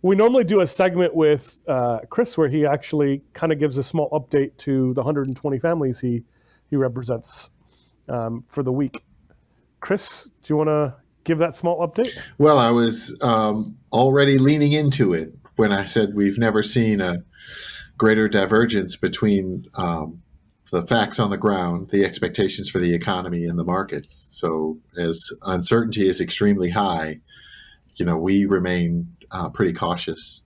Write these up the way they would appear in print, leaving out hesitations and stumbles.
We normally do a segment with Chris where he actually kind of gives a small update to the 120 families he represents for the week. Chris, do you want to give that small update? Well, I was already leaning into it when I said we've never seen a greater divergence between the facts on the ground, the expectations for the economy, and the markets. So as uncertainty is extremely high, we remain pretty cautious.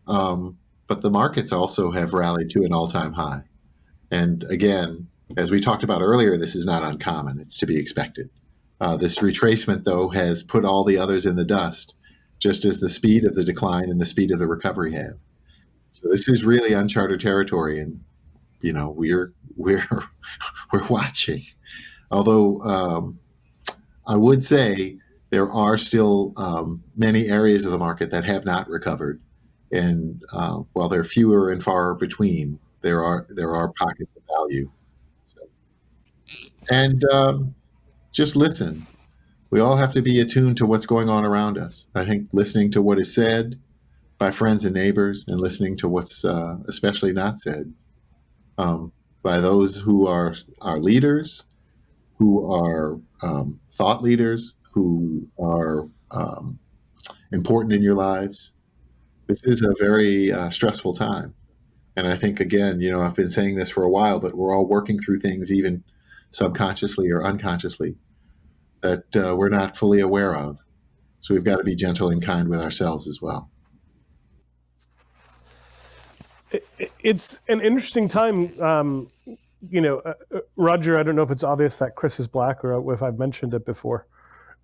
But the markets also have rallied to an all-time high. And again, as we talked about earlier, this is not uncommon. It's to be expected. This retracement, though, has put all the others in the dust, just as the speed of the decline and the speed of the recovery have. So this is really uncharted territory, and we're watching. Although I would say there are still many areas of the market that have not recovered, and while they're fewer and far between, there are pockets of value. So, and just listen. We all have to be attuned to what's going on around us. I think listening to what is said by friends and neighbors, and listening to what's especially not said by those who are our leaders, who are thought leaders, who are important in your lives. This is a very stressful time. And I think, again, I've been saying this for a while, but we're all working through things, even subconsciously or unconsciously, that we're not fully aware of. So we've got to be gentle and kind with ourselves as well. It's an interesting time. Roger, I don't know if it's obvious that Chris is black or if I've mentioned it before.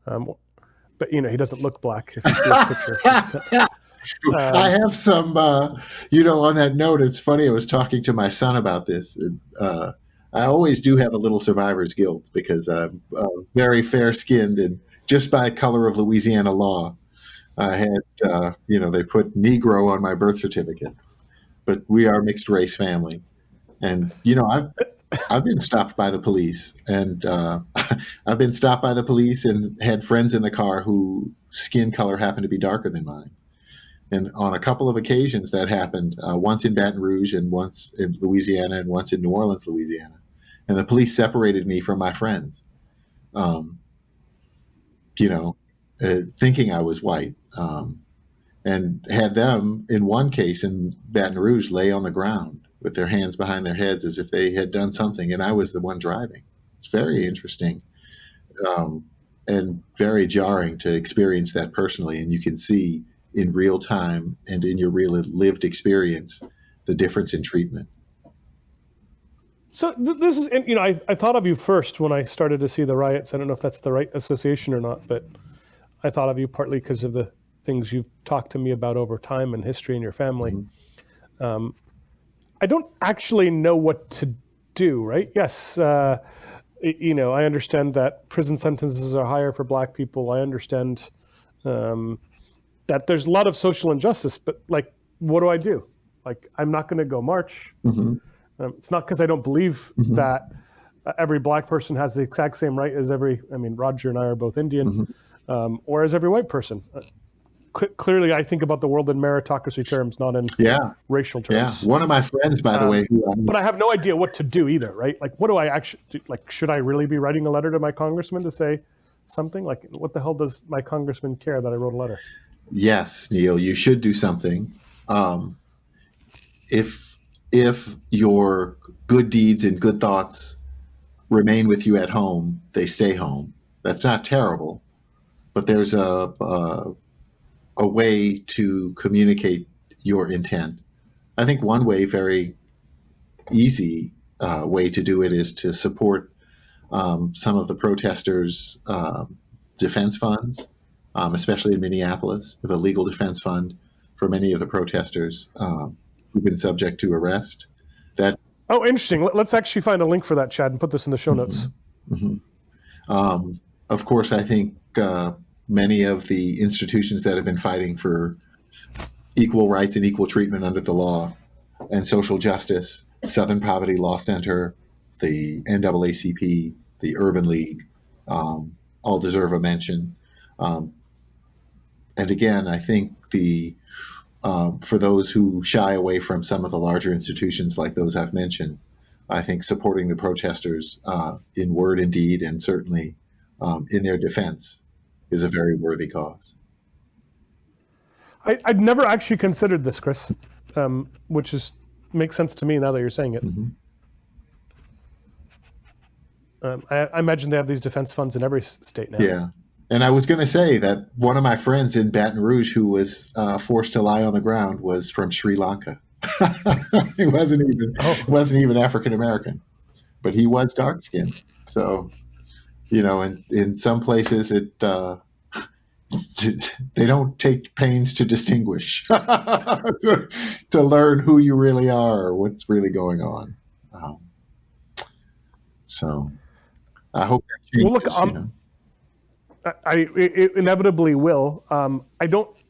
But, he doesn't look black if you see his picture. I have some, on that note, it's funny. I was talking to my son about this. I always do have a little survivor's guilt because I'm very fair-skinned, and just by color of Louisiana law, I had, they put Negro on my birth certificate. But we are a mixed race family, and I've been stopped by the police, and I've been stopped by the police and had friends in the car whose skin color happened to be darker than mine. And on a couple of occasions that happened, once in Baton Rouge and once in Louisiana and once in New Orleans, Louisiana. And the police separated me from my friends, thinking I was white, and had them, in one case in Baton Rouge, lay on the ground with their hands behind their heads as if they had done something, and I was the one driving. It's very interesting and very jarring to experience that personally, and you can see in real time and in your real lived experience the difference in treatment. So this is, I thought of you first when I started to see the riots. I don't know if that's the right association or not, but I thought of you partly because of the things you've talked to me about over time and history in your family. Mm-hmm. I don't actually know what to do, right? Yes, I understand that prison sentences are higher for Black people. I understand that there's a lot of social injustice, but what do I do? I'm not going to go march. Mm-hmm. It's not because I don't believe mm-hmm. that every Black person has the exact same right as Roger and I are both Indian, mm-hmm. Or as every white person. Clearly, I think about the world in meritocracy terms, not in racial terms. Yeah, one of my friends, by the way. But I have no idea what to do either, right? What do I actually do? Should I really be writing a letter to my congressman to say something? What the hell does my congressman care that I wrote a letter? Yes, Neal, you should do something. If your good deeds and good thoughts remain with you at home, they stay home. That's not terrible, but there's a way to communicate your intent. I think one way, very easy way to do it, is to support some of the protesters' defense funds, especially in Minneapolis, with a legal defense fund for many of the protesters who've been subject to arrest. Oh, interesting. Let's actually find a link for that, Chad, and put this in the show notes. Mm-hmm. Of course, I think many of the institutions that have been fighting for equal rights and equal treatment under the law and social justice, Southern Poverty Law Center, the NAACP, the Urban League, all deserve a mention. And again, I think for those who shy away from some of the larger institutions like those I've mentioned, I think supporting the protesters in word and deed, and certainly in their defense, is a very worthy cause. I'd never actually considered this, Chris, which makes sense to me now that you're saying it. Mm-hmm. I imagine they have these defense funds in every state now. Yeah. And I was going to say that one of my friends in Baton Rouge who was forced to lie on the ground was from Sri Lanka. He wasn't even African American, but he was dark skinned. So, in some places they don't take pains to distinguish, to learn who you really are or what's really going on. So I hope that changes. Well, look, it inevitably will.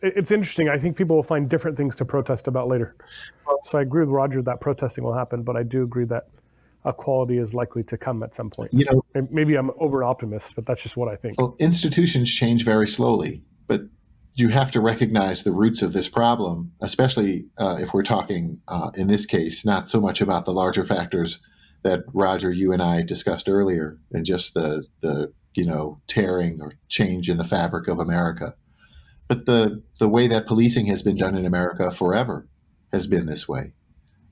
It's interesting. I think people will find different things to protest about later. So I agree with Roger that protesting will happen, but I do agree that equality is likely to come at some point. Maybe I'm over optimist, but that's just what I think. Well, institutions change very slowly, but you have to recognize the roots of this problem, especially if we're talking, in this case, not so much about the larger factors that Roger, you and I discussed earlier, and just the tearing or change in the fabric of America. But the way that policing has been done in America forever has been this way.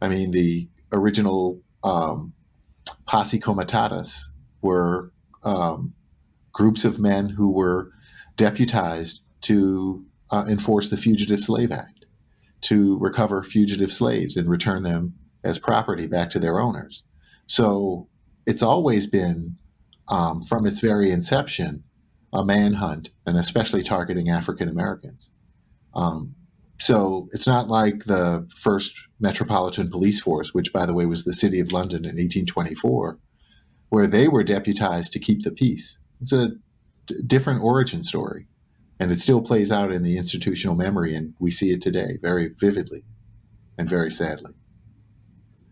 I mean, the original posse comitatus were groups of men who were deputized to enforce the Fugitive Slave Act, to recover fugitive slaves and return them as property back to their owners. So it's always been, from its very inception, a manhunt, and especially targeting African Americans. So it's not like the first Metropolitan Police Force, which, by the way, was the City of London in 1824, where they were deputized to keep the peace. It's a different origin story, and it still plays out in the institutional memory, and we see it today very vividly and very sadly.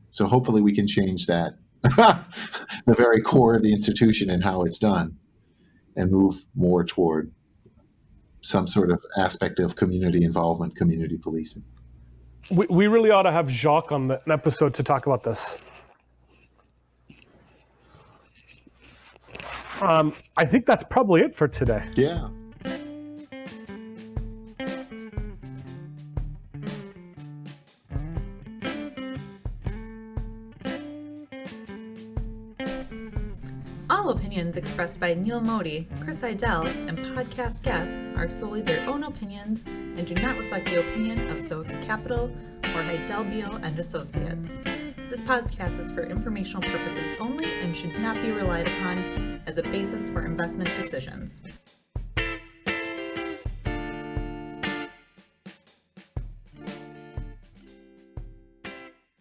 So hopefully we can change that, the very core of the institution and how it's done, and move more toward some sort of aspect of community involvement, community policing. We really ought to have Jacques on an episode to talk about this. I think that's probably it for today. Yeah. All opinions expressed by Neal Mody, Chris Haydel, and podcast guests are solely their own opinions and do not reflect the opinion of Zoic Capital or Haydel Beal and Associates. This podcast is for informational purposes only and should not be relied upon as a basis for investment decisions.